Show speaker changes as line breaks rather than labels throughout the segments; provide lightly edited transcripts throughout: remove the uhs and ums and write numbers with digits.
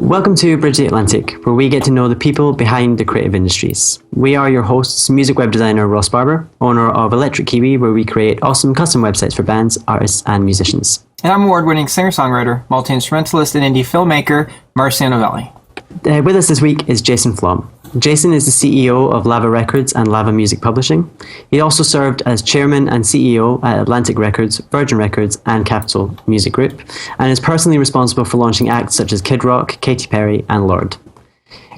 Welcome to Bridge the Atlantic, where we get to know the people behind the creative industries. We are your hosts, music web designer Ross Barber, owner of Electric Kiwi, where we create awesome custom websites for bands, artists, and musicians.
And I'm award-winning singer-songwriter, multi-instrumentalist, and indie filmmaker, Marcio Novelli.
With us this week is Jason Flom. Jason is the CEO of Lava Records and Lava Music Publishing. He also served as chairman and CEO at Atlantic Records, Virgin Records, and Capitol Music Group, and is personally responsible for launching acts such as Kid Rock, Katy Perry, and Lorde.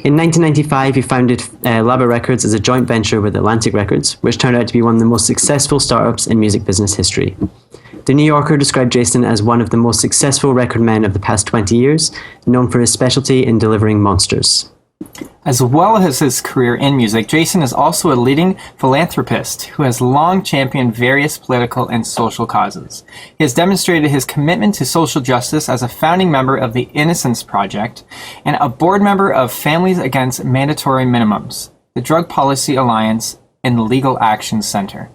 In 1995, he founded Lava Records as a joint venture with Atlantic Records, which turned out to be one of the most successful startups in music business history. The New Yorker described Jason as one of the most successful record men of the past 20 years, known for his specialty in delivering monsters.
As well as his career in music, Jason is also a leading philanthropist who has long championed various political and social causes. He has demonstrated his commitment to social justice as a founding member of the Innocence Project and a board member of Families Against Mandatory Minimums, the Drug Policy Alliance, and the Legal Action Center.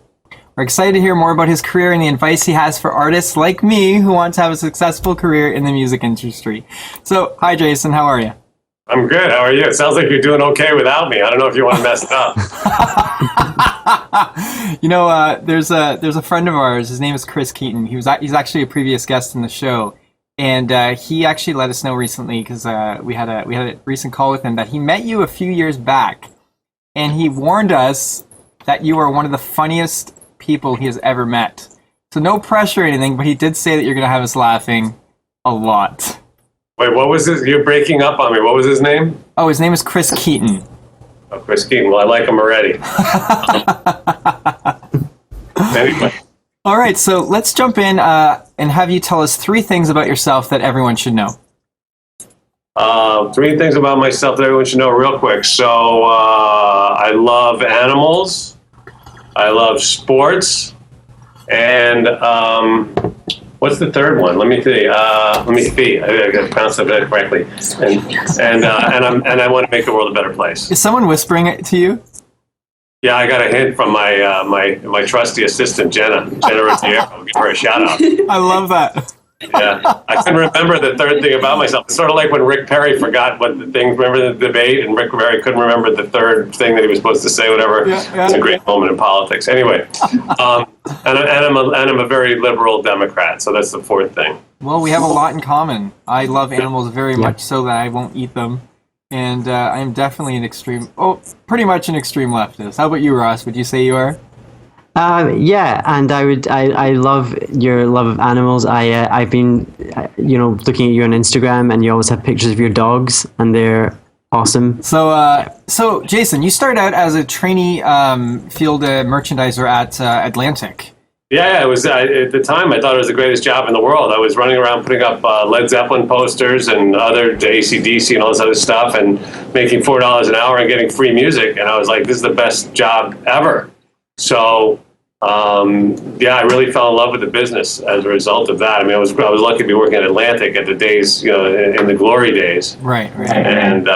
We're excited to hear more about his career and the advice he has for artists like me who want to have a successful career in the music industry. So, hi Jason, how are you?
I'm good. How are you? It sounds like you're doing okay without me. I don't know if you want to mess it up.
There's a friend of ours. His name is Chris Keaton. He's actually a previous guest in the show, and he actually let us know recently because we had a recent call with him that he met you a few years back, and he warned us that you are one of the funniest people he has ever met. So no pressure or anything, but he did say that you're going to have us laughing a lot.
Wait, what was this? You're breaking up on me. What was his name?
Oh, his name is Chris Keaton.
Oh, Chris Keaton. Well, I like him already. Anyway.
All right, so let's jump in and have you tell us 3 things about yourself that everyone should know.
3 things about myself that everyone should know real quick. So I love animals. I love sports. And what's the third one? Let me see. I got to pronounce that correctly. And I want to make the world a better place.
Is someone whispering it to you?
Yeah, I got a hint from my trusty assistant Jenna Rutier. I'll give her a shout out.
I love that.
Yeah, I couldn't remember the third thing about myself. It's sort of like when Rick Perry forgot what the thing. Remember the debate, and Rick Perry couldn't remember the third thing that he was supposed to say. Whatever. Yeah. It's a great moment in politics. Anyway, and I'm a very liberal Democrat, so that's the 4th thing.
Well, we have a lot in common. I love animals very much so that I won't eat them, and I am definitely pretty much an extreme leftist. How about you, Ross? Would you say you are?
Yeah, and I love your love of animals. I've been, looking at you on Instagram, and you always have pictures of your dogs, and they're awesome.
So Jason, you started out as a trainee field merchandiser at Atlantic.
Yeah, it was at the time I thought it was the greatest job in the world. I was running around putting up Led Zeppelin posters and other AC/DC and all this other stuff, and making $4 an hour and getting free music. And I was like, this is the best job ever. So, I really fell in love with the business as a result of that. I mean, I was lucky to be working at Atlantic at the days, in the glory days.
Right.
And,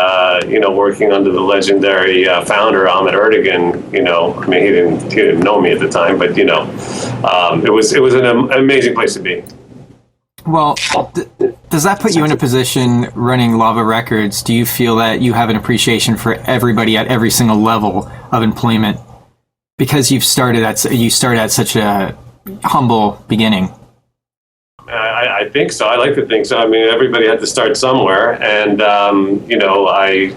working under the legendary founder, Ahmet Ertegun, I mean, he didn't know me at the time, but, it was an amazing place to be.
Well, does that put you in a position running Lava Records? Do you feel that you have an appreciation for everybody at every single level of employment? Because you started at such a humble beginning.
I think so. I like to think so. I mean, everybody had to start somewhere, and I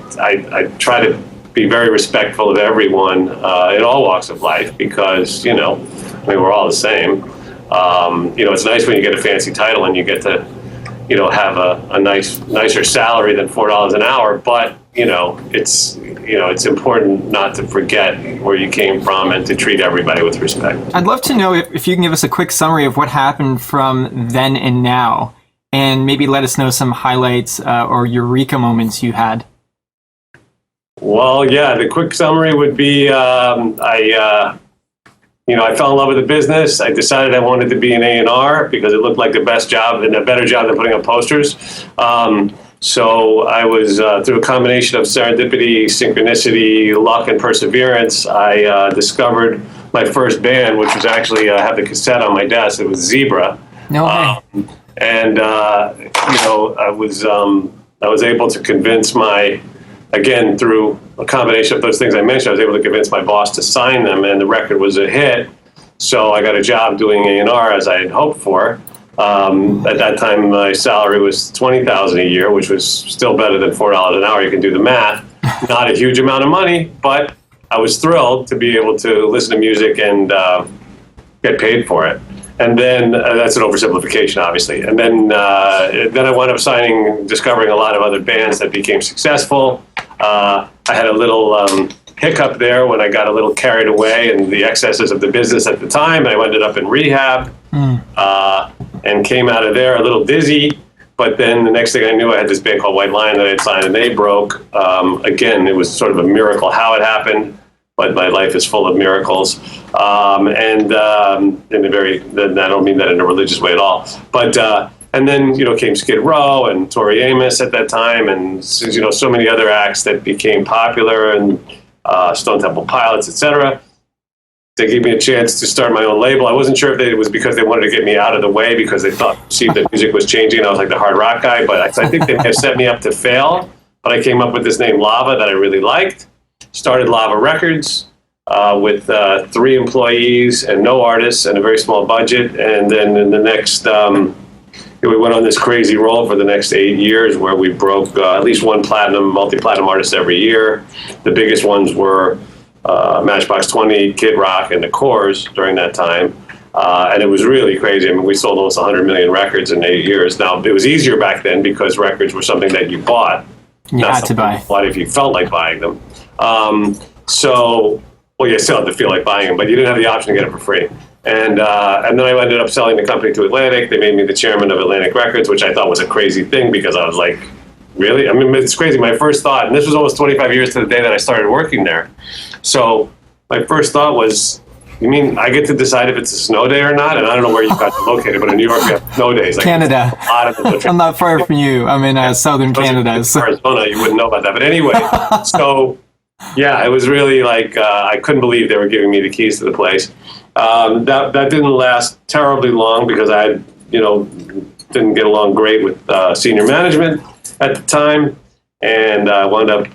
try to be very respectful of everyone in all walks of life because we're all the same. It's nice when you get a fancy title and you get to have a nicer salary than $4 an hour, but it's important not to forget where you came from and to treat everybody with respect.
I'd love to know if you can give us a quick summary of what happened from then and now, and maybe let us know some highlights or eureka moments you had.
Well, yeah, the quick summary would be I fell in love with the business. I decided I wanted to be an A&R because it looked like the best job and a better job than putting up posters. So I was, through a combination of serendipity, synchronicity, luck, and perseverance, I discovered my first band, which was actually, I have the cassette on my desk. It was Zebra.
No way.
I was I was able to convince again, through a combination of those things I mentioned, I was able to convince my boss to sign them, and the record was a hit. So I got a job doing A&R as I had hoped for. At that time, my salary was $20,000 a year, which was still better than $4 an hour. You can do the math. Not a huge amount of money, but I was thrilled to be able to listen to music and get paid for it. And then that's an oversimplification, obviously. And then I wound up discovering a lot of other bands that became successful. I had a little hiccup there when I got a little carried away in the excesses of the business at the time. I ended up in rehab and came out of there a little dizzy. But then the next thing I knew, I had this band called White Lion that I had signed, and they broke. Again, it was sort of a miracle how it happened, but my life is full of miracles. In a very, I don't mean that in a religious way at all. But and then came Skid Row and Tori Amos at that time, and so many other acts that became popular, and Stone Temple Pilots, etc. They gave me a chance to start my own label. I wasn't sure if it was because they wanted to get me out of the way because they see that music was changing. I was like the hard rock guy, but I think they may have set me up to fail. But I came up with this name Lava that I really liked. Started Lava Records with 3 employees and no artists and a very small budget. And then in the next, we went on this crazy roll for the next 8 years where we broke at least one multi-platinum artist every year. The biggest ones were Matchbox 20, Kid Rock, and the Corrs during that time. And it was really crazy. I mean, we sold almost 100 million records in 8 years. Now, it was easier back then because records were something that you bought.
You had to buy.
You bought if you felt like buying them. You still had to feel like buying them, but you didn't have the option to get it for free. And then I ended up selling the company to Atlantic. They made me the chairman of Atlantic Records, which I thought was a crazy thing because I was like, really? I mean, it's crazy. My first thought, and this was almost 25 years to the day that I started working there. So my first thought was, you mean I get to decide if it's a snow day or not? And I don't know where you got located, but in New York, we have snow days. Like,
Canada. I'm not far from you. I'm in southern Canada. So.
Arizona, you wouldn't know about that. But anyway, so yeah, it was really like, I couldn't believe they were giving me the keys to the place. That didn't last terribly long because I, didn't get along great with senior management at the time. And I wound up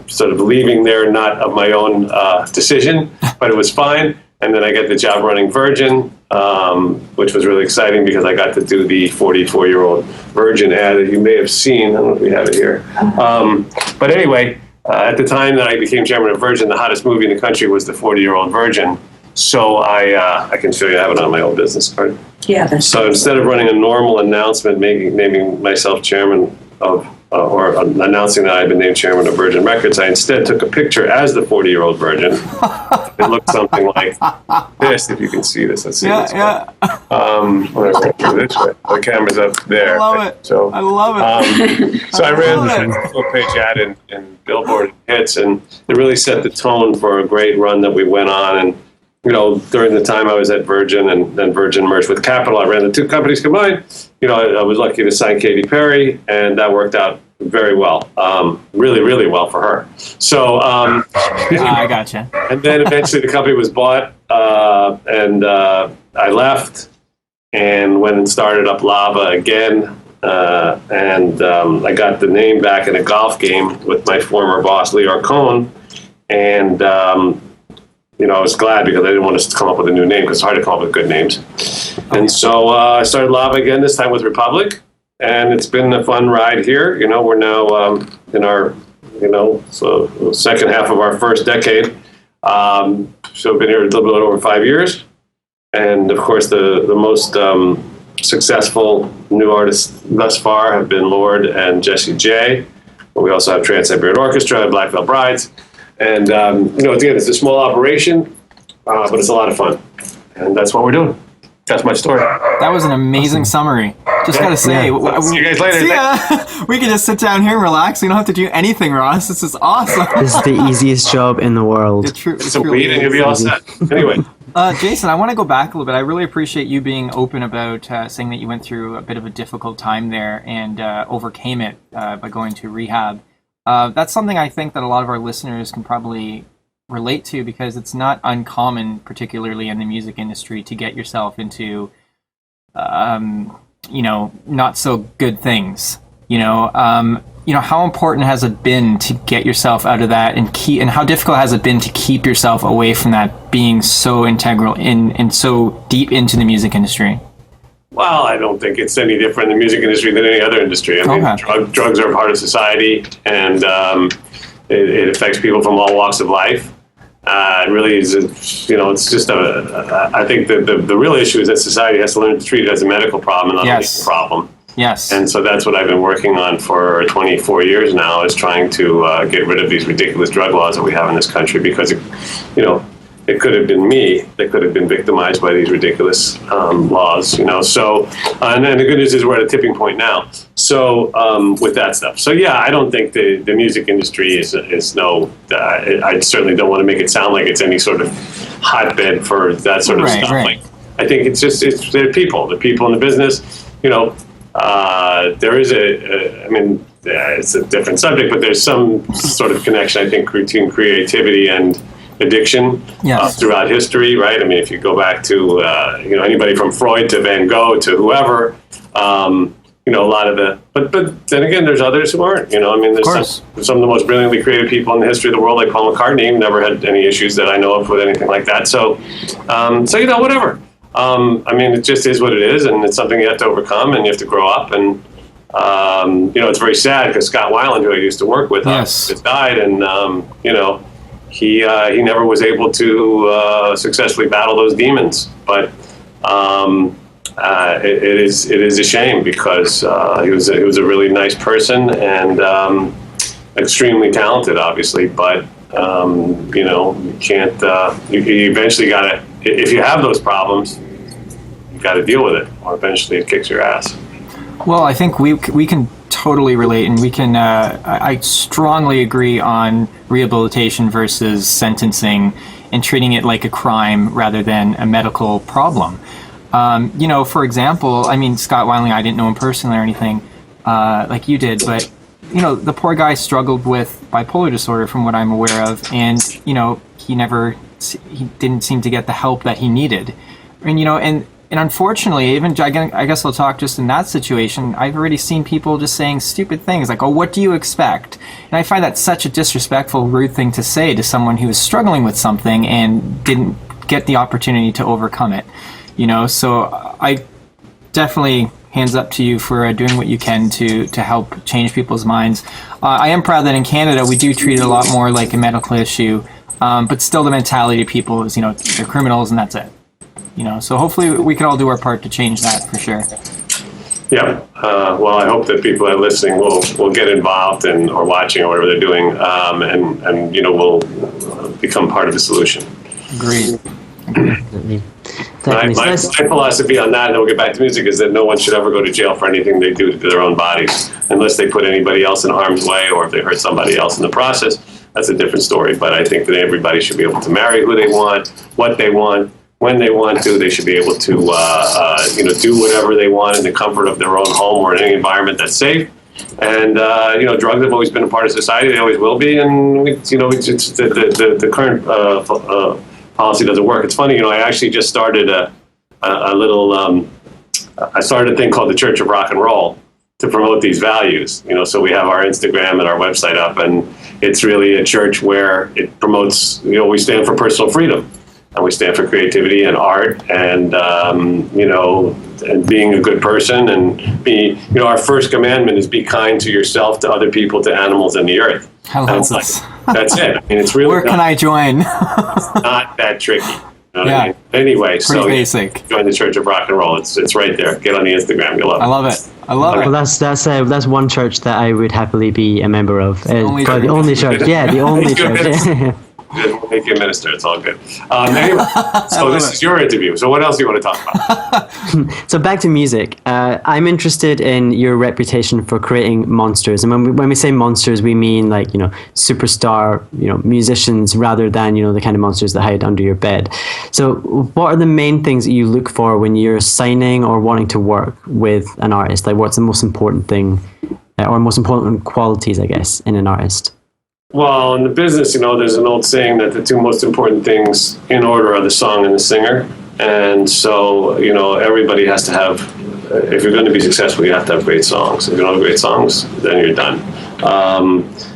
sort of leaving there, not of my own decision, but it was fine. And then I got the job running Virgin, which was really exciting because I got to do the 44-year-old Virgin ad that you may have seen. I don't know if we have it here. But anyway, at the time that I became chairman of Virgin, the hottest movie in the country was the 40-year-old Virgin. So I can show you, I have it on my old business card.
Yeah.
So instead of running a normal announcement, naming myself chairman of or announcing that I had been named chairman of Virgin Records, I instead took a picture as the 40-year-old Virgin. It looked something like this, if you can see this. Let's see.
Yeah.
Whatever. This way. The camera's up there.
I love it.
So,
I love it.
So I ran this full-page ad in Billboard hits, and it really set the tone for a great run that we went on. And during the time I was at Virgin and then Virgin merged with Capitol, I ran the two companies combined. I was lucky to sign Katy Perry, and that worked out very well, really, really well for her. So
I gotcha.
And then eventually the company was bought, and I left and went and started up Lava again. And I got the name back in a golf game with my former boss, Lee Arcone, and I was glad because I didn't want to come up with a new name because it's hard to come up with good names. And so I started Lava again, this time with Republic, and it's been a fun ride here. We're now in our, second half of our first decade. So I've been here a little bit over 5 years. And of course, the most successful new artists thus far have been Lorde and Jessie J. We also have Trans-Siberian Orchestra and Black Veil Brides. And, again, it's a small operation, but it's a lot of fun. And that's what we're doing. That's my story.
That was an amazing summary. Just got to say.
See you guys later.
We can just sit down here and relax. We don't have to do anything, Ross. This is awesome.
This is the easiest job in the world.
It's a weed and you'll be all set. Anyway.
Jason, I want to go back a little bit. I really appreciate you being open about saying that you went through a bit of a difficult time there and overcame it by going to rehab. That's something I think that a lot of our listeners can probably relate to because it's not uncommon, particularly in the music industry, to get yourself into, not so good things. How important has it been to get yourself out of that and how difficult has it been to keep yourself away from that being so integral and so deep into the music industry?
Well, I don't think it's any different in the music industry than any other industry. I mean, drugs are a part of society, and it affects people from all walks of life. It really is, it's just I think the real issue is that society has to learn to treat it as a medical problem and not a legal problem.
Yes.
And so that's what I've been working on for 24 years now, is trying to get rid of these ridiculous drug laws that we have in this country, because, it could have been me that could have been victimized by these ridiculous laws, So, and then the good news is we're at a tipping point now. So with that stuff. So, yeah, I don't think the music industry is I certainly don't want to make it sound like it's any sort of hotbed for that sort of stuff.
Right.
I think it's the people in the business, there is it's a different subject, but there's some sort of connection, I think, between creativity and addiction throughout history, right? I mean, if you go back to, anybody from Freud to Van Gogh to whoever, a lot of but then again, there's others who aren't, there's some of the most brilliantly creative people in the history of the world, like Paul McCartney, never had any issues that I know of with anything like that. So whatever. It just is what it is, and it's something you have to overcome, and you have to grow up. And it's very sad because Scott Weiland, who I used to work with, just died, and he never was able to successfully battle those demons. But it is a shame, because he was a really nice person and extremely talented, obviously. But you can't. You eventually gotta. If you have those problems, you got to deal with it, or eventually it kicks your ass.
Well, I think we can totally relate, and we can. I strongly agree on rehabilitation versus sentencing, and treating it like a crime rather than a medical problem. For example, Scott Weiland, I didn't know him personally or anything like you did, but the poor guy struggled with bipolar disorder, from what I'm aware of, and he didn't seem to get the help that he needed. And unfortunately, even I guess I'll talk just in that situation, I've already seen people just saying stupid things like, "Oh, what do you expect?" And I find that such a disrespectful, rude thing to say to someone who is struggling with something and didn't get the opportunity to overcome it. So I definitely hands up to you for doing what you can to help change people's minds. I am proud that in Canada we do treat it a lot more like a medical issue. But still the mentality of people is, they're criminals and that's it. So hopefully we can all do our part to change that, for sure.
Yeah. Well, I hope that people that are listening will get involved or watching or whatever they're doing, and will become part of the solution.
Agreed.
My philosophy on that, and then we'll get back to music, is that no one should ever go to jail for anything they do to their own bodies, unless they put anybody else in harm's way or if they hurt somebody else in the process. That's a different story. But I think that everybody should be able to marry who they want, what they want, when they want to. They should be able to, do whatever they want in the comfort of their own home or in any environment that's safe. And drugs have always been a part of society; they always will be. And the current policy doesn't work. It's funny, I actually just started a little. I started a thing called the Church of Rock and Roll to promote these values. So we have our Instagram and our website up, and it's really a church where it promotes. We stand for personal freedom, and we stand for creativity and art, and and being a good person, and our first commandment is be kind to yourself, to other people, to animals, and the earth.
That's
it. It's really.
Where can I join?
It's not that tricky.
Yeah.
Anyway,
pretty basic.
Join the Church of Rock and Roll. It's right there. Get on the Instagram. You'll love it.
I love it.
Well, that's one church that I would happily be a member of.
The
only church. Yeah, the only church.
We'll make you a minister. It's all good. Anyway, so this is your interview. So what else do you want to talk about?
So back to music. I'm interested in your reputation for creating monsters. And when we say monsters, we mean superstar, musicians, rather than, the kind of monsters that hide under your bed. So what are the main things that you look for when you're signing or wanting to work with an artist? Like, what's the most important thing or most important qualities, I guess, in an artist?
Well, in the business, there's an old saying that the two most important things in order are the song and the singer. And so, everybody has to have if you're going to be successful, you have to have great songs. If you don't have great songs, then you're done.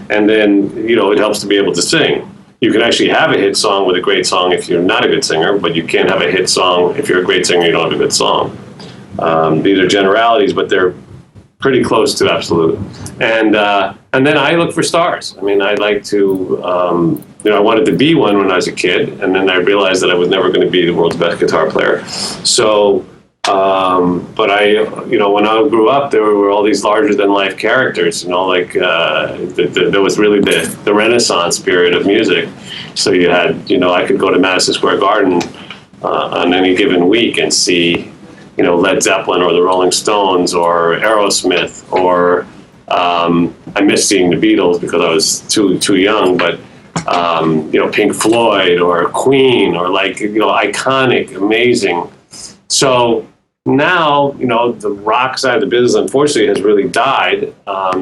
And then, it helps to be able to sing. You can actually have a hit song with a great song if you're not a good singer, but you can't have a hit song if you're a great singer, you don't have a good song. These are generalities, but they're pretty close to absolute. And then I look for stars. I mean, I like to, I wanted to be one when I was a kid, and then I realized that I was never going to be the world's best guitar player. So, but when I grew up, there were all these larger than life characters, like there was really the Renaissance period of music. So you had, I could go to Madison Square Garden on any given week and see, Led Zeppelin or the Rolling Stones or Aerosmith, or I missed seeing the Beatles because I was too young, but Pink Floyd or Queen, or iconic, amazing. So now, the rock side of the business, unfortunately, has really died.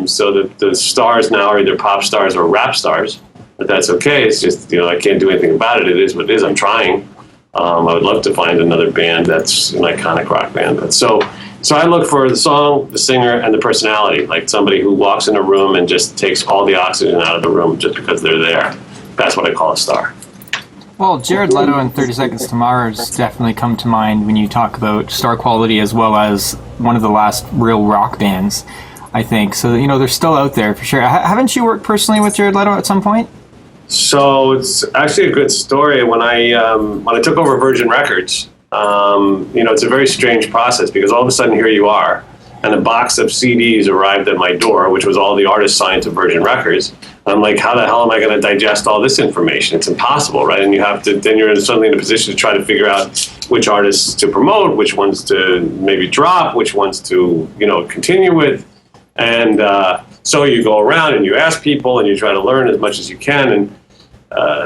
So the stars now are either pop stars or rap stars, but that's okay. It's just, I can't do anything about it. It is what it is. I'm trying. I would love to find another band that's an iconic rock band. But so I look for the song, the singer, and the personality, like somebody who walks in a room and just takes all the oxygen out of the room just because they're there. That's what I call a star.
Well, Jared Leto and 30 Seconds to Mars definitely come to mind when you talk about star quality, as well as one of the last real rock bands, I think. So, they're still out there for sure. Haven't you worked personally with Jared Leto at some point?
So it's actually a good story. When I took over Virgin Records, it's a very strange process, because all of a sudden here you are, and a box of CDs arrived at my door, which was all the artists signed to Virgin Records. And I'm like, how the hell am I going to digest all this information? It's impossible, right? And then you're suddenly in a position to try to figure out which artists to promote, which ones to maybe drop, which ones to, continue with. And so you go around and you ask people and you try to learn as much as you can. And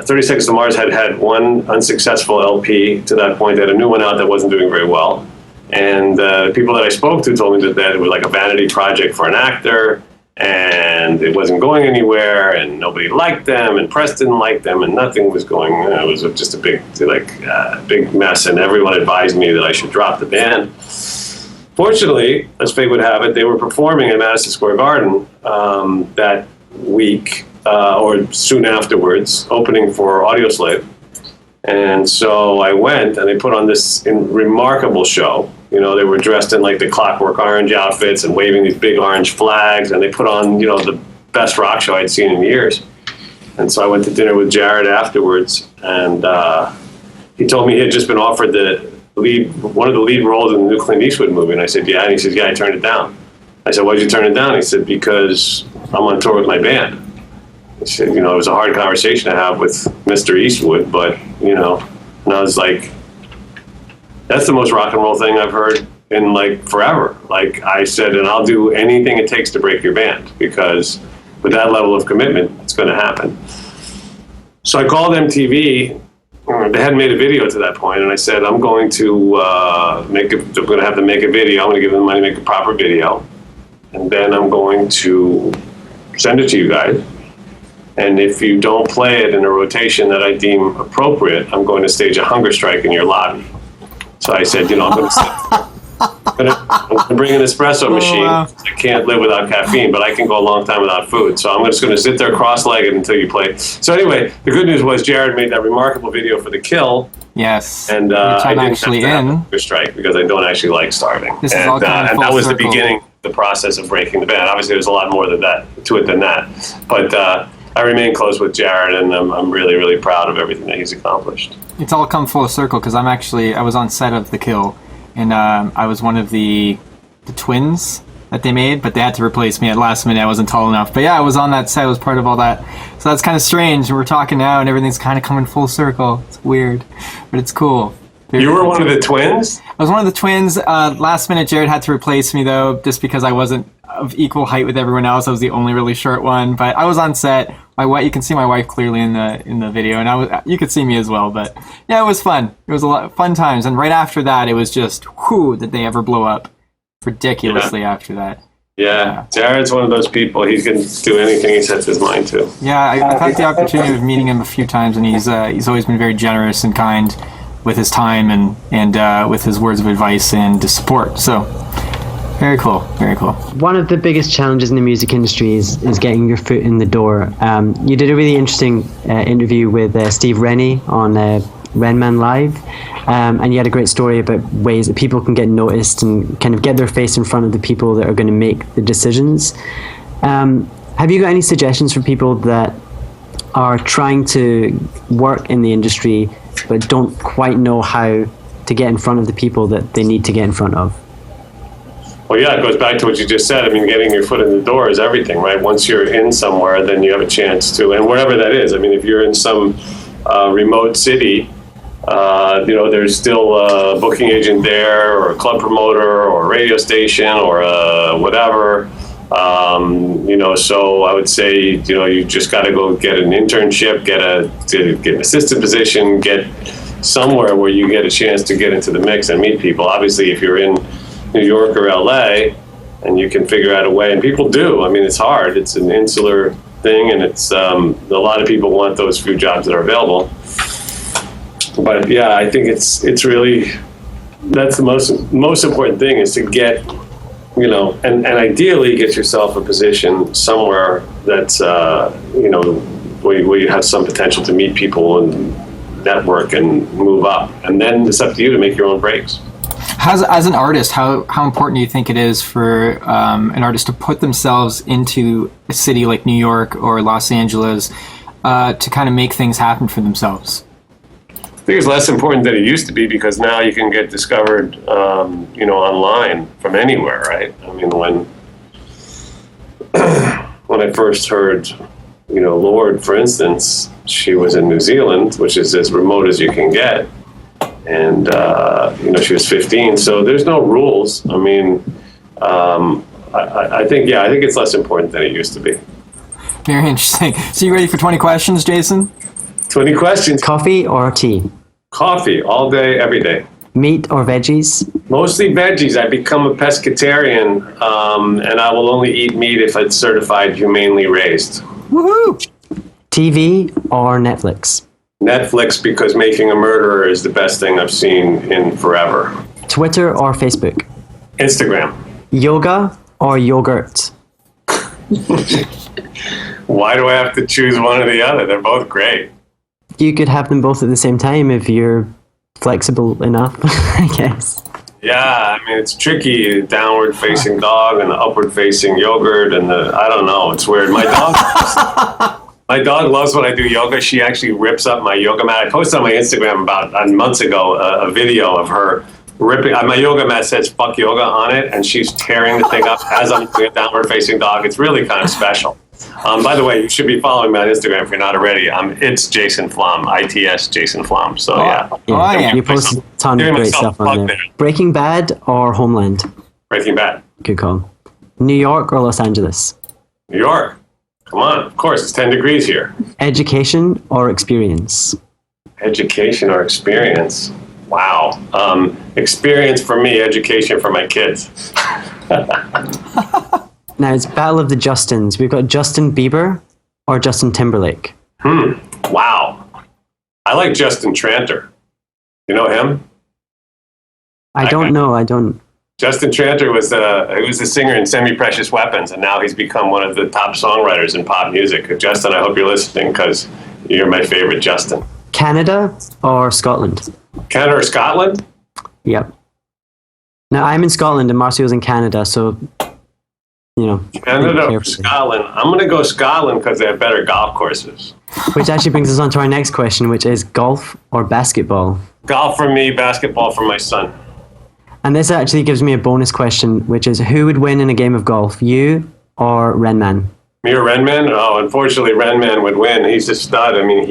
30 Seconds to Mars had one unsuccessful LP to that point. They had a new one out that wasn't doing very well. And the people that I spoke to told me that it was like a vanity project for an actor, and it wasn't going anywhere, and nobody liked them, and press didn't like them, and nothing was going. It was just a big mess, and everyone advised me that I should drop the band. Fortunately, as fate would have it, they were performing at Madison Square Garden that week, or soon afterwards, opening for Audioslave. And so I went, and they put on this remarkable show. They were dressed in like the Clockwork Orange outfits and waving these big orange flags, and they put on, the best rock show I'd seen in years. And so I went to dinner with Jared afterwards, and he told me he had just been offered one of the lead roles in the new Clint Eastwood movie. And I said, yeah. And he said, yeah, I turned it down. I said, why'd you turn it down? He said, because I'm on tour with my band. He said, it was a hard conversation to have with Mr. Eastwood, but, and I was like, that's the most rock and roll thing I've heard in forever. I said, and I'll do anything it takes to break your band, because with that level of commitment, it's going to happen. So I called MTV. They hadn't made a video to that point, and I said, I'm going to have them make a video. I'm going to give them money to make a proper video, and then I'm going to send it to you guys. And if you don't play it in a rotation that I deem appropriate, I'm going to stage a hunger strike in your lobby. So I said, I'm going to bring an espresso machine. Wow. I can't live without caffeine, but I can go a long time without food. So I'm just going to sit there cross-legged until you play. So anyway, the good news was Jared made that remarkable video for The Kill.
Yes.
And I didn't have to have a hunger strike, because I don't actually like starving.
This is all kind of
and that was
circle.
The beginning, the process of breaking the band. Obviously, there's a lot more to it than that. But I remain close with Jared, and I'm really, really proud of everything that he's accomplished.
It's all come full circle, because I was on set of The Kill, and I was one of the twins that they made, but they had to replace me at last minute. I wasn't tall enough. But yeah, I was on that set. I was part of all that. So that's kind of strange. We're talking now, and everything's kind of coming full circle. It's weird, but it's cool.
You were one of the twins?
I was one of the twins. Last minute, Jared had to replace me, though, just because I wasn't of equal height with everyone else. I was the only really short one, but I was on set. You can see my wife clearly in the video, and you could see me as well. But yeah, it was fun. It was a lot of fun times. And right after that, it was just did they ever blow up ridiculously after that.
Yeah, Jared's one of those people. He can do anything he sets his mind to.
Yeah, I've had the opportunity of meeting him a few times, and he's always been very generous and kind with his time and with his words of advice and support. So Very cool. Very cool.
One of the biggest challenges in the music industry is getting your foot in the door. You did a really interesting interview with Steve Rennie on Renman Live, and you had a great story about ways that people can get noticed and kind of get their face in front of the people that are going to make the decisions. Have you got any suggestions for people that are trying to work in the industry but don't quite know how to get in front of the people that they need to get in front of?
Well, yeah, it goes back to what you just said. I mean, getting your foot in the door is everything, right? Once you're in somewhere, then you have a chance to, and wherever that is. I mean, if you're in some remote city, there's still a booking agent there, or a club promoter, or a radio station, or whatever. So I would say, you just got to go get an internship, get an assistant position, get somewhere where you get a chance to get into the mix and meet people. Obviously, if you're in New York or LA, and you can figure out a way, and people do. I mean, it's hard. It's an insular thing, and it's a lot of people want those few jobs that are available. But yeah, I think it's really, that's the most important thing, is to get, and ideally get yourself a position somewhere that's where you have some potential to meet people and network and move up, and then it's up to you to make your own breaks.
As an artist, how important do you think it is for an artist to put themselves into a city like New York or Los Angeles to kind of make things happen for themselves?
I think it's less important than it used to be, because now you can get discovered, online from anywhere, right? I mean, when I first heard, Lorde, for instance, she was in New Zealand, which is as remote as you can get. And, she was 15, so there's no rules. I mean, I think it's less important than it used to be.
Very interesting. So you ready for 20 questions, Jason?
20 questions.
Coffee or tea?
Coffee, all day, every day.
Meat or veggies?
Mostly veggies. I become a pescatarian, and I will only eat meat if it's certified humanely raised.
Woohoo!
TV or Netflix?
Netflix, because Making a Murderer is the best thing I've seen in forever.
Twitter or Facebook?
Instagram.
Yoga or yogurt?
Why do I have to choose one or the other? They're both great.
You could have them both at the same time if you're flexible enough, I guess.
Yeah, I mean, it's tricky, downward facing dog and the upward facing yogurt, and I don't know, it's weird. My dog loves when I do yoga. She actually rips up my yoga mat. I posted on my Instagram about months ago a video of her ripping. My yoga mat says "fuck yoga" on it, and she's tearing the thing up as I'm doing a downward facing dog. It's really kind of special. By the way, you should be following me on Instagram if you're not already. It's Jason Flom, ITS Jason Flom. So yeah.
You post a ton of great stuff on there. Breaking Bad or Homeland?
Breaking Bad.
Good call. New York or Los Angeles?
New York. Come on, of course, it's 10 degrees here. Education
or experience?
Education or experience? Wow. Experience for me, education for my kids.
Now it's Battle of the Justins. We've got Justin Bieber or Justin Timberlake.
Wow. I like Justin Tranter. You know him?
I don't.
Justin Tranter was the singer in Semi-Precious Weapons, and now he's become one of the top songwriters in pop music. Justin, I hope you're listening, because you're my favorite Justin.
Canada or Scotland?
Canada or Scotland?
Yep. Now I'm in Scotland and Marcio's in Canada, so
Canada or Scotland? I'm going to go Scotland because they have better golf courses.
Which actually brings us on to our next question, which is golf or basketball?
Golf for me, basketball for my son.
And this actually gives me a bonus question, which is who would win in a game of golf, you or Renman?
Me or Renman? Oh, unfortunately, Renman would win. He's a stud. I mean,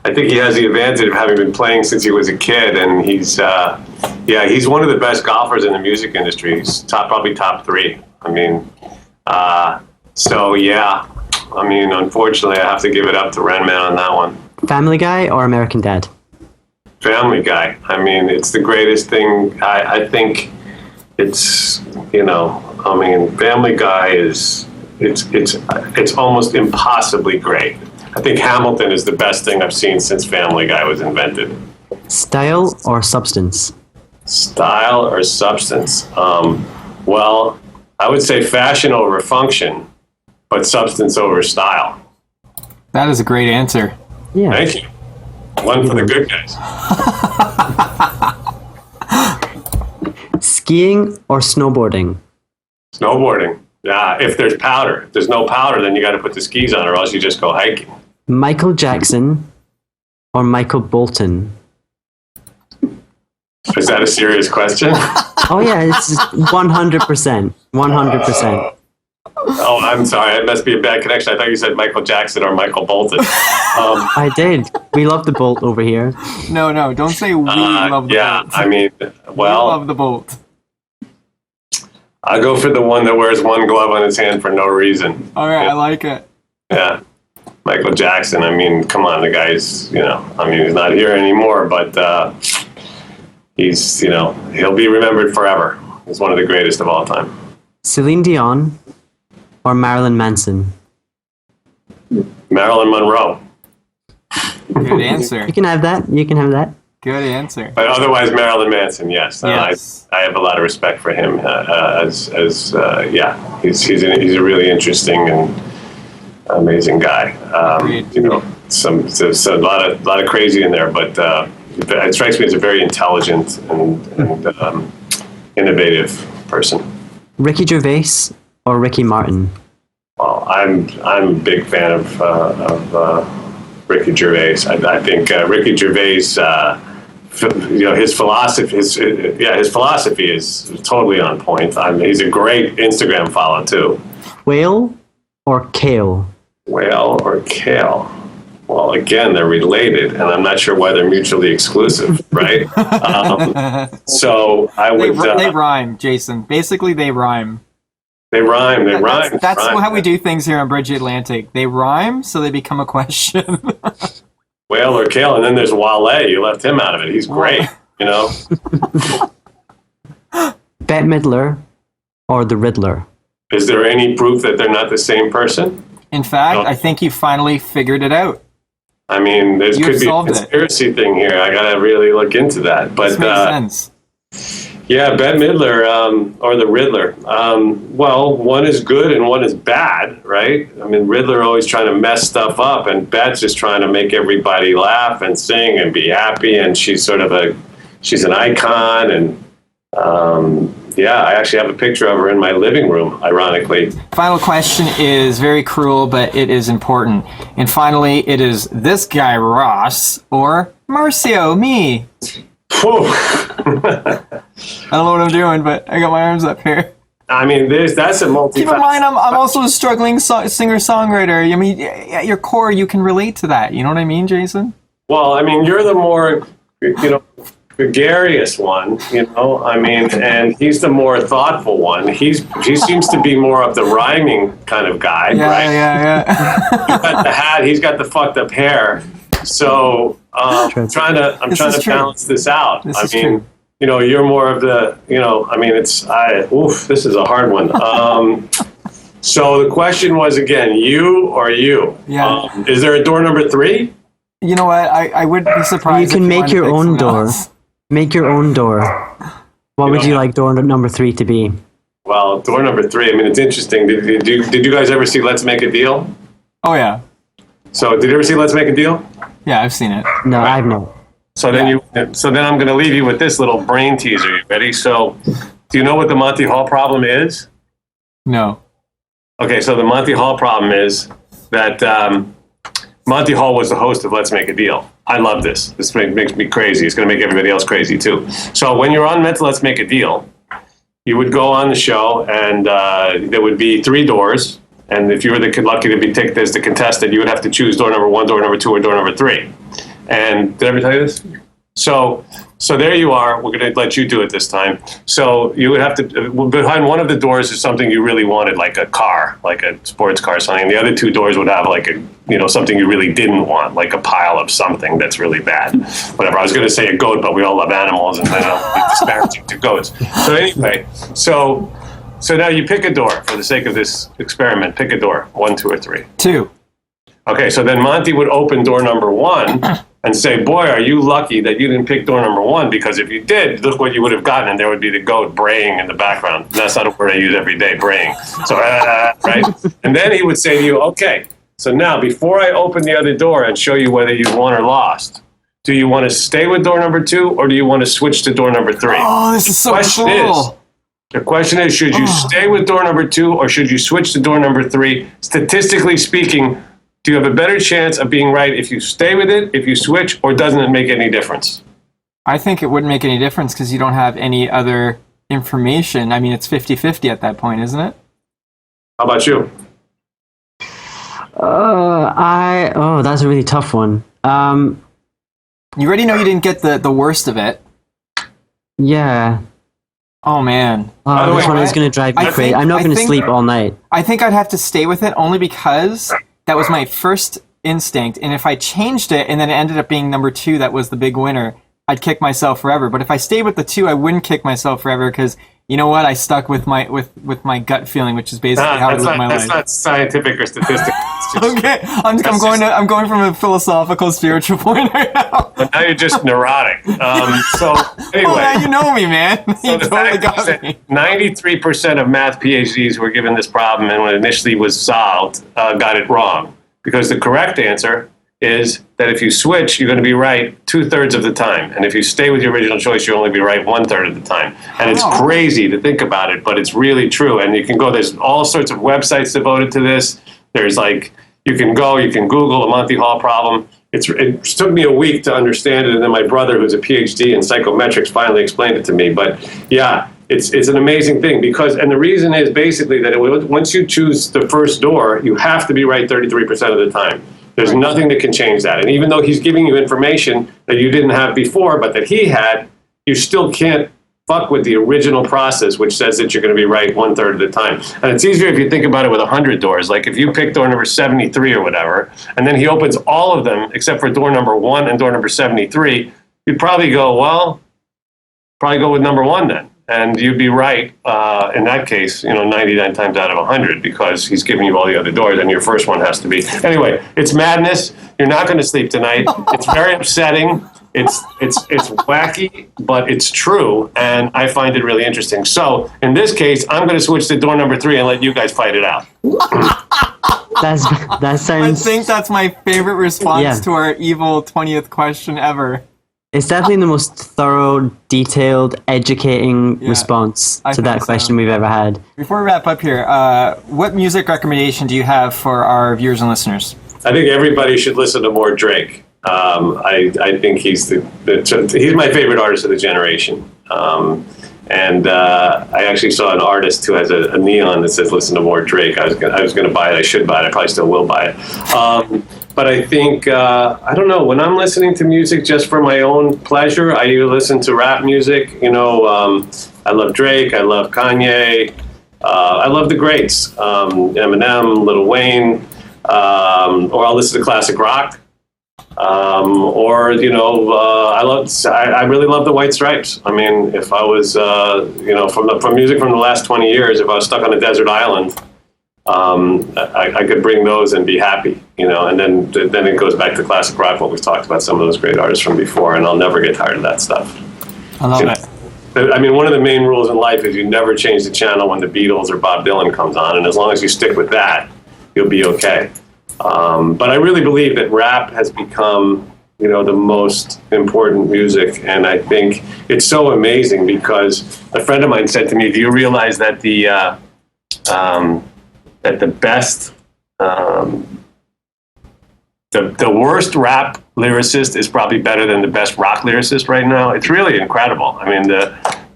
I think he has the advantage of having been playing since he was a kid, and he's one of the best golfers in the music industry. He's probably top 3. I mean, unfortunately, I have to give it up to Renman on that one.
Family Guy or American Dad?
Family Guy. I mean, it's the greatest thing. I think it's, Family Guy is, it's almost impossibly great. I think Hamilton is the best thing I've seen since Family Guy was invented.
Style or substance?
Style or substance? Well, I would say fashion over function, but substance over style.
That is a great answer.
Yeah.
Thank you. One for the good guys.
Skiing or snowboarding?
Snowboarding. Yeah, if there's powder. If there's no powder, then you got to put the skis on, or else you just go hiking.
Michael Jackson or Michael Bolton?
Is that a serious question?
Oh yeah, it's 100%. 100%.
Oh, I'm sorry. It must be a bad connection. I thought you said Michael Jackson or Michael Bolton.
I did. We love the Bolt over here.
No, don't say we love the
yeah,
Bolt.
I mean,
We
well,
love the Bolt.
I'll go for the one that wears one glove on his hand for no reason.
All right, I like it.
Yeah. Michael Jackson, I mean, come on, the guy's, he's not here anymore, but he's, he'll be remembered forever. He's one of the greatest of all time.
Celine Dion or Marilyn Manson?
Marilyn Monroe.
Good answer.
You can have that. You can have that.
Good answer.
But otherwise, Marilyn Manson, yes.
Yes.
I have a lot of respect for him he's a really interesting and amazing guy. There's a lot of crazy in there, but it strikes me as a very intelligent and innovative person.
Ricky Gervais or Ricky Martin? Well,
I'm a big fan of Ricky Gervais. I think Ricky Gervais, his philosophy is totally on point. He's a great Instagram follow too.
Whale or kale?
Whale or kale? Well, again, they're related, and I'm not sure why they're mutually exclusive, right? So I would.
They rhyme, Jason. Basically, they rhyme.
They rhyme.
That's how we do things here on Bridge Atlantic. They rhyme, so they become a question.
Whale or kale, and then there's Wale. You left him out of it. He's great,
Bette Midler or the Riddler?
Is there any proof that they're not the same person?
In fact, I think you finally figured it out.
I mean, there could be a conspiracy thing here. I got to really look into that. But
this makes sense.
Yeah, Bette Midler or the Riddler. Well, one is good and one is bad, right? I mean, Riddler always trying to mess stuff up, and Bette's just trying to make everybody laugh and sing and be happy. And she's she's an icon. And I actually have a picture of her in my living room, ironically.
Final question is very cruel, but it is important. And finally, it is this guy, Ross, or Marcio, me. I don't know what I'm doing, but I got my arms up here.
I mean, that's a multi.
Keep in mind, I'm also a struggling singer-songwriter. I mean, at your core, you can relate to that. You know what I mean, Jason?
Well, I mean, you're the more, gregarious one, I mean, and he's the more thoughtful one. He seems to be more of the rhyming kind of guy, right?
Yeah.
You got the hat, he's got the fucked up hair. So I'm trying to balance this out. True. You're more of the, this is a hard one. So the question was again, you or you?
Yeah.
Is there a door number 3?
You know what? I would be surprised.
You can make your own door. Make your own door. What would you like door number 3 to be?
Well, door number 3. I mean, it's interesting. Did you guys ever see Let's Make a Deal?
Oh yeah.
So did you ever see Let's Make a Deal?
Yeah, I've seen it.
No, I've not.
So then I'm going to leave you with this little brain teaser. You ready? So, do you know what the Monty Hall problem is?
No.
Okay, so the Monty Hall problem is that Monty Hall was the host of Let's Make a Deal. I love this. This makes me crazy. It's going to make everybody else crazy too. So when you're on Let's Make a Deal, you would go on the show, and there would be 3 doors. And if you were lucky to be picked as the contestant, you would have to choose door number 1, door number 2, or door number 3. And did I ever tell you this? So there you are. We're going to let you do it this time. So you would have to, behind one of the doors is something you really wanted, like a car, like a sports car or something. And the other 2 doors would have like something you really didn't want, like a pile of something that's really bad. Whatever. I was going to say a goat, but we all love animals, and then I'll be disparaging to goats. So anyway, so now you pick a door for the sake of this experiment. Pick a door, 1, 2, or 3.
2.
Okay, so then Monty would open door number 1, and say, boy, are you lucky that you didn't pick door number 1, because if you did, look what you would have gotten, and there would be the goat braying in the background. That's not a word I use every day, braying. So, right? And then he would say to you, okay, so now before I open the other door and show you whether you won or lost, do you want to stay with door number 2, or do you want to switch to door number 3?
Oh, this is so cool.
The question is, should you stay with door number 2, or should you switch to door number 3? Statistically speaking, do you have a better chance of being right if you stay with it, if you switch, or doesn't it make any difference?
I think it wouldn't make any difference because you don't have any other information. I mean, it's 50-50 at that point, isn't it?
How about you?
That's a really tough one.
You already know you didn't get the worst of it.
Yeah.
Oh, man.
This one is going to drive me crazy. I'm not going to sleep all night.
I think I'd have to stay with it only because that was my first instinct. And if I changed it and then it ended up being number 2, that was the big winner, I'd kick myself forever. But if I stayed with the 2, I wouldn't kick myself forever because, you know what, I stuck with my with my gut feeling, which is basically how I live my life.
That's not scientific or statistical.
Okay, I'm going from a philosophical, spiritual point right now.
But now you're just neurotic. So anyway,
now you know me, man.
So
You
the
totally
fact is
got me.
that 93% of math PhDs were given this problem, and when it initially was solved, got it wrong. Because the correct answer is that if you switch, you're going to be right 2/3 of the time. And if you stay with your original choice, you'll only be right 1/3 of the time. And it's crazy to think about it, but it's really true. And you can go, there's all sorts of websites devoted to this. There's like, you can Google the Monty Hall problem. It took me a week to understand it. And then my brother, who's a PhD in psychometrics, finally explained it to me. But yeah, it's an amazing thing because, and the reason is basically that once you choose the first door, you have to be right 33% of the time. There's nothing that can change that. And even though he's giving you information that you didn't have before, but that he had, you still can't fuck with the original process, which says that you're going to be right 1/3 of the time. And it's easier if you think about it with 100 doors. Like if you pick door number 73 or whatever, and then he opens all of them except for door number 1 and door number 73, you'd probably go, well, probably go with number 1 then. And you'd be right in that case, 99 times out of 100, because he's giving you all the other doors, and your first one has to be. Anyway, it's madness. You're not going to sleep tonight. It's very upsetting. It's wacky, but it's true, and I find it really interesting. So in this case, I'm going to switch to door number 3 and let you guys fight it out.
That sounds.
I think that's my favorite response to our evil 20th question ever.
It's definitely the most thorough, detailed, educating response to that question we've ever had.
Before we wrap up here, what music recommendation do you have for our viewers and listeners?
I think everybody should listen to more Drake. I think he's he's my favorite artist of the generation. And I actually saw an artist who has a neon that says "Listen to more Drake." I was going to buy it. I should buy it. I probably still will buy it. But I think, I don't know, when I'm listening to music just for my own pleasure, I listen to rap music. I love Drake, I love Kanye, I love the greats, Eminem, Lil Wayne, or I'll listen to classic rock, I really love the White Stripes. I mean, if I was, from music from the last 20 years, if I was stuck on a desert island, I could bring those and be happy, and then it goes back to classic rock, what we've talked about, some of those great artists from before, and I'll never get tired of that stuff.
I love it.
I mean, one of the main rules in life is you never change the channel when the Beatles or Bob Dylan comes on, and as long as you stick with that, you'll be okay. But I really believe that rap has become, the most important music, and I think it's so amazing because a friend of mine said to me, do you realize that the best, the worst rap lyricist is probably better than the best rock lyricist right now? It's really incredible. I mean, the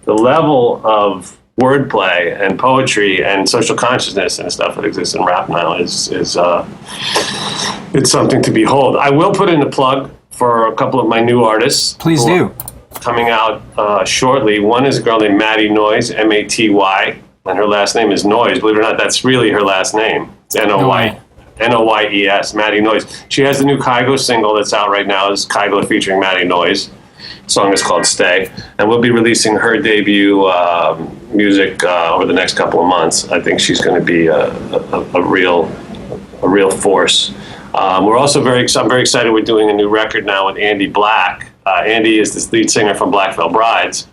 level of wordplay and poetry and social consciousness and stuff that exists in rap now is it's something to behold. I will put in a plug for a couple of my new artists.
Please do.
Coming out shortly. One is a girl named Maddie Noyes, M-A-T-Y. And her last name is Noyes. Believe it or not, that's really her last name. It's N-O-Y-E-S, Maddie Noyes. She has the new Kygo single that's out right now. It's Kygo featuring Maddie Noyes. The song is called Stay. And we'll be releasing her debut music over the next couple of months. I think she's going to be a real force. I'm very excited. We're doing a new record now with Andy Black. Andy is the lead singer from Black Veil Brides.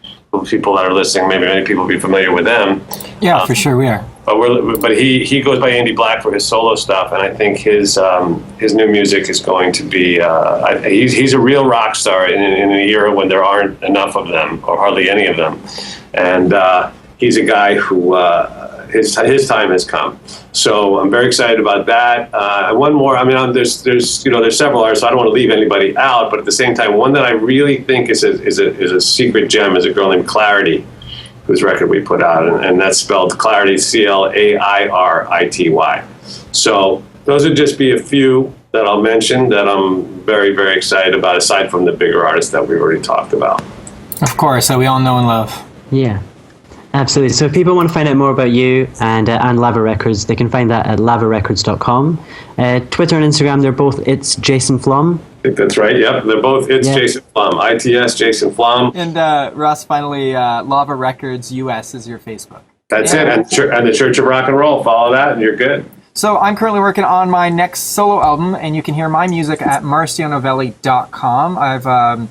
People that are listening, maybe many people will be familiar with them.
Yeah, for sure we are.
But he goes by Andy Black for his solo stuff, and I think his new music is going to be. He's a real rock star in an era when there aren't enough of them, or hardly any of them, and he's a guy who his time has come. So I'm very excited about that. And one more. I mean, there's several artists. So I don't want to leave anybody out, but at the same time, one that I really think is a secret gem is a girl named Clarity, whose record we put out, and that's spelled Clarity, Clarity. So those would just be a few that I'll mention that I'm very, very excited about, aside from the bigger artists that we already talked about.
Of course, that we all know and love.
Yeah, absolutely. So if people want to find out more about you and Lava Records, they can find that at lavarecords.com. Twitter and Instagram, it's Jason Flom.
I think that's right. Yep, they're both. It's Jason Flom. ITS Jason Flom.
And Russ, finally, Lava Records US is your Facebook.
That's it. And the Church of Rock and Roll. Follow that, and you're good.
So I'm currently working on my next solo album, and you can hear my music at marcionovelli.com. I've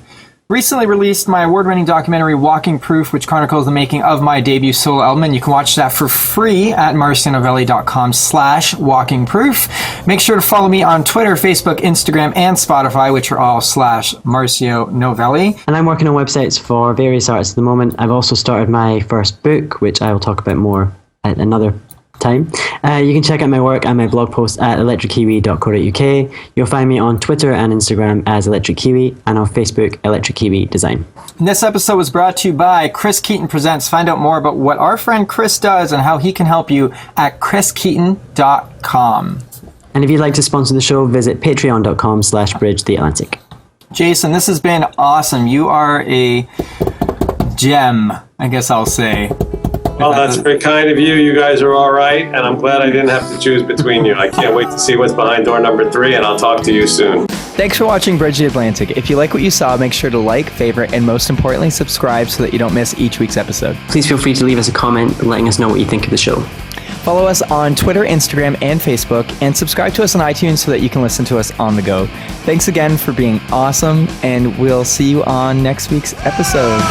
recently released my award-winning documentary Walking Proof, which chronicles the making of my debut solo album, and you can watch that for free at marcionovelli.com/walkingproof. Make sure to follow me on Twitter, Facebook, Instagram, and Spotify, which are all /Marcio Novelli.
And I'm working on websites for various artists at the moment. I've also started my first book, which I will talk about more at another time. You can check out my work and my blog post at electrickiwi.co.uk. You'll find me on Twitter and Instagram as Electric Kiwi, and on Facebook, Electric Kiwi Design.
This episode was brought to you by Chris Keaton Presents. Find out more about what our friend Chris does and how he can help you at chriskeaton.com.
And if you'd like to sponsor the show, visit patreon.com/bridgetheatlantic.
Jason, this has been awesome. You are a gem, I guess I'll say.
Well, that's very kind of you. You guys are all right, and I'm glad I didn't have to choose between you. I can't wait to see what's behind door number 3, and I'll talk to you soon.
Thanks for watching Bridge the Atlantic. If you like what you saw, make sure to like, favorite, and most importantly, subscribe so that you don't miss each week's episode.
Please feel free to leave us a comment letting us know what you think of the show.
Follow us on Twitter, Instagram, and Facebook, and subscribe to us on iTunes so that you can listen to us on the go. Thanks again for being awesome, and we'll see you on next week's episode.